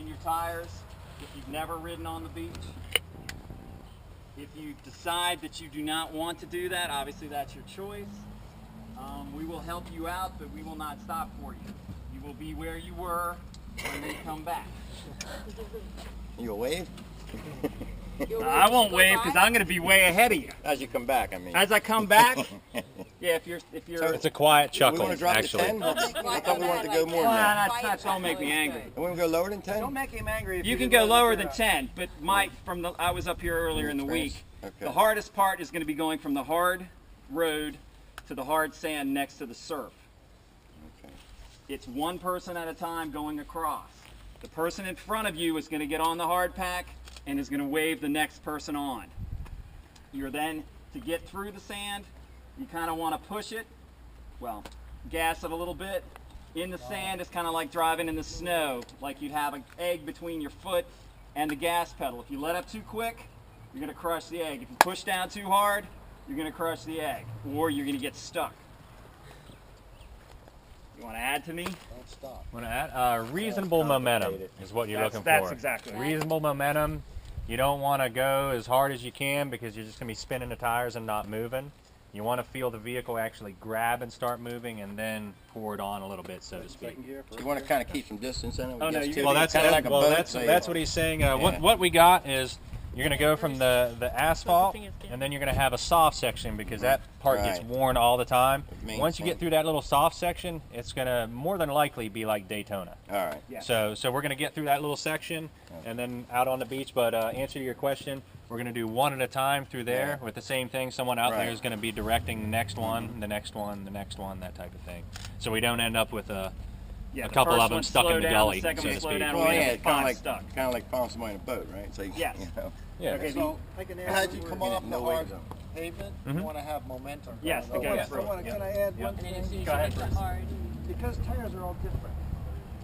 in your tires if you've never ridden on the beach. If you decide that you do not want to do that, obviously that's your choice. We will help you out, but we will not stop for you. You will be where you were when we come back. You will wave? I won't wave because I'm going to be way ahead of you. As you come back, I mean. As I come back, yeah. If you're. So it's a quiet we chuckle, want to drop actually. to 10? I thought we wanted to go more Well, than that. that's don't make me angry. And we want to go lower than 10? Don't make him angry. If You can didn't go let him lower clear than out. 10, but Mike, I was up here earlier in the week. Okay. The hardest part is going to be going from the hard road to the hard sand next to the surf. Okay. It's one person at a time going across. The person in front of you is going to get on the hard pack and is going to wave the next person on. You're then, to get through the sand, you kind of want to push it, well, gas it a little bit. In the sand, it's kind of like driving in the snow, like you'd have an egg between your foot and the gas pedal. If you let up too quick, you're going to crush the egg. If you push down too hard, you're going to crush the egg, or you're going to get stuck. You want to add to me? Don't stop. Want to add? Reasonable momentum is what you're looking for. That's exactly right. Reasonable momentum. You don't want to go as hard as you can because you're just going to be spinning the tires and not moving. You want to feel the vehicle actually grab and start moving and then pour it on a little bit, so to speak. So you want to kind of keep some distance in it? Oh, no, you- Well, that's kind of like a boat. that's what he's saying. What we got is you're going to go from the asphalt, and then you're going to have a soft section because that part gets Right. worn all the time. Main Once you get thing. through that little soft section, it's going to more than likely be like Daytona. All right. Yeah. So we're going to get through that little section and then out on the beach. But answer to your question, we're going to do one at a time through there with the same thing. Someone out there Right. is going to be directing the next one, the next one, the next one, that type of thing. So we don't end up with a Yeah, the couple first of them one stuck slow in the down, gully, the second so one to slow speak. down, Well, we yeah, have five kind stuck. of like following somebody in a boat, right? So you, Yes. you know. Yeah. Okay, So I can add. As you come off no the way hard zone. pavement, Mhm. you want to have momentum. Yes, going to over. go through. Can I add one Yeah. thing? Go ahead, Bruce. Because tires are all different.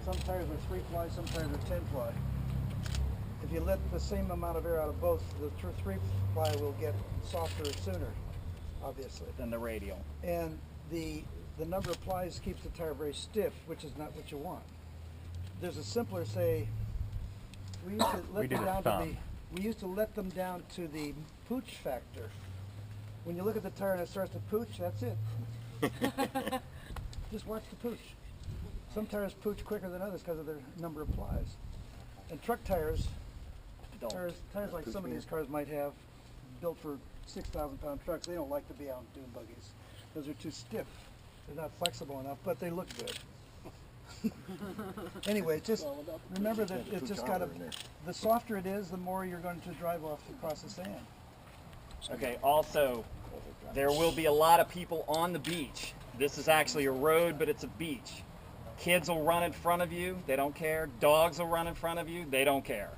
Some tires are 3-ply, some tires are 10-ply. If you let the same amount of air out of both, the 3-ply will get softer sooner, obviously. Then the radial. And the number of plies keeps the tire very stiff, which is not what you want. There's a simpler say. We used to We let did them it down thumb. to the pooch factor. When you look at the tire and it starts to pooch, that's it. Just watch the pooch. Some tires pooch quicker than others because of their number of plies. And truck tires, tires like some of these cars might have, built for 6,000-pound trucks, they don't like to be out in dune buggies because they're too stiff. They're not flexible enough, but they look good. Anyway, just remember that it's just got to, the softer it is, the more you're going to drive off across the sand. Okay, also, there will be a lot of people on the beach. This is actually a road, but it's a beach. Kids will run in front of you, they don't care. Dogs will run in front of you, they don't care.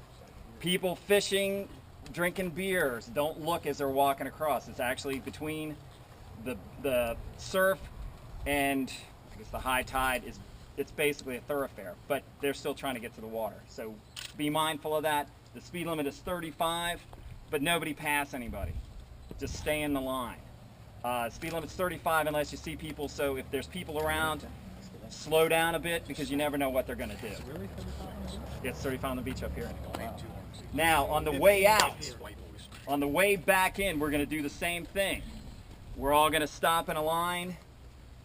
People fishing, drinking beers, don't look as they're walking across. It's actually between the surf and I guess the high tide it's basically a thoroughfare, but they're still trying to get to the water. So be mindful of that. The speed limit is 35, but nobody pass anybody. Just stay in the line. Speed limit's 35 unless you see people, so if there's people around, slow down a bit because you never know what they're gonna do. It's 35 on the beach up here. Now, on the way out, on the way back in, we're gonna do the same thing. We're all gonna stop in a line,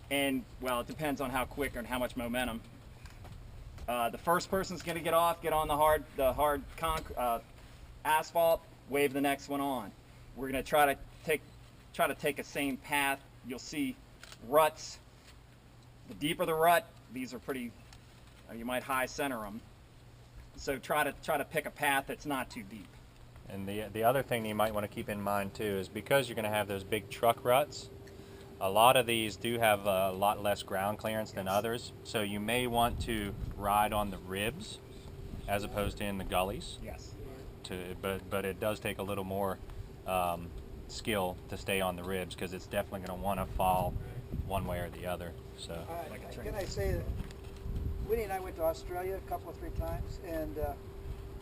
and well, it depends on how quick and how much momentum. The first person's gonna get off, get on the hard asphalt, wave the next one on. We're gonna try to take a same path. You'll see ruts. The deeper the rut, these are pretty. You might high center them. So try to pick a path that's not too deep. And the other thing you might want to keep in mind too is because you're going to have those big truck ruts, a lot of these do have a lot less ground clearance than others. So you may want to ride on the ribs as opposed to in the gullies. Yes. But it does take a little more skill to stay on the ribs because it's definitely going to want to fall one way or the other. So. Can I say that Winnie and I went to Australia a couple or 3 times, and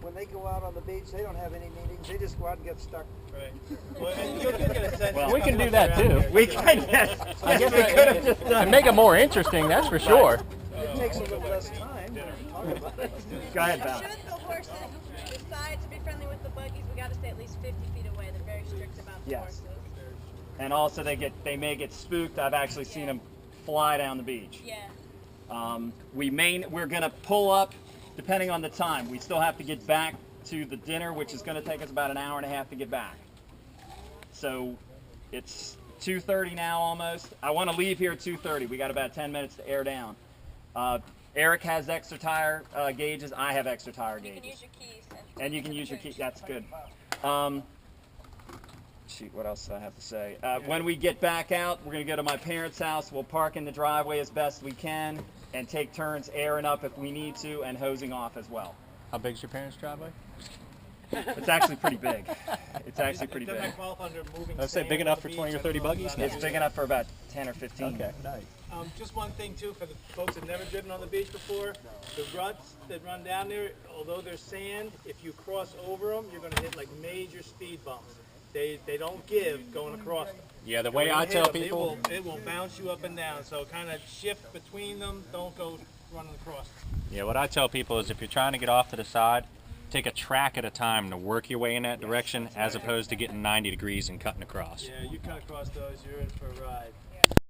when they go out on the beach, they don't have any meetings. They just go out and get stuck. Well, We can do that too. we can. Yes. I guess we could have just done. And make it more interesting, that's for sure. It takes a little less time. Go ahead, Val. Should the horses decide to be friendly with the buggies, we got to stay at least 50 feet away. They're very strict about the Yes. horses. And also they may get spooked. I've actually seen them fly down the beach. Yeah. We're gonna pull up, depending on the time. We still have to get back to the dinner, which is gonna take us about an hour and a half to get back. So it's 2:30 now almost. I want to leave here at 2:30. We got about 10 minutes to air down. Eric has extra tire gauges. I have extra tire You can use gauges. your keys. And you can use your key. That's good. Shoot, what else do I have to say? When we get back out, we're going to go to my parents' house. We'll park in the driveway as best we can and take turns airing up if we need to and hosing off as well. How big's your parents' driveway? It's actually pretty big. It's actually pretty big. I'd say big enough for 20 or 30 buggies? It's big enough for about 10 or 15. Okay, nice. Just one thing too, for the folks that have never driven on the beach before, the ruts that run down there, although there's sand, if you cross over them, you're going to hit like major speed bumps. They don't give going across them. Yeah, the way When you I hit tell them, people, it will bounce you up and down. So kind of shift between them. Don't go running across them. yeah, what I tell people is if you're trying to get off to the side, take a track at a time to work your way in that direction, as opposed to getting 90 degrees and cutting across. Yeah, you cut across those, you're in for a ride.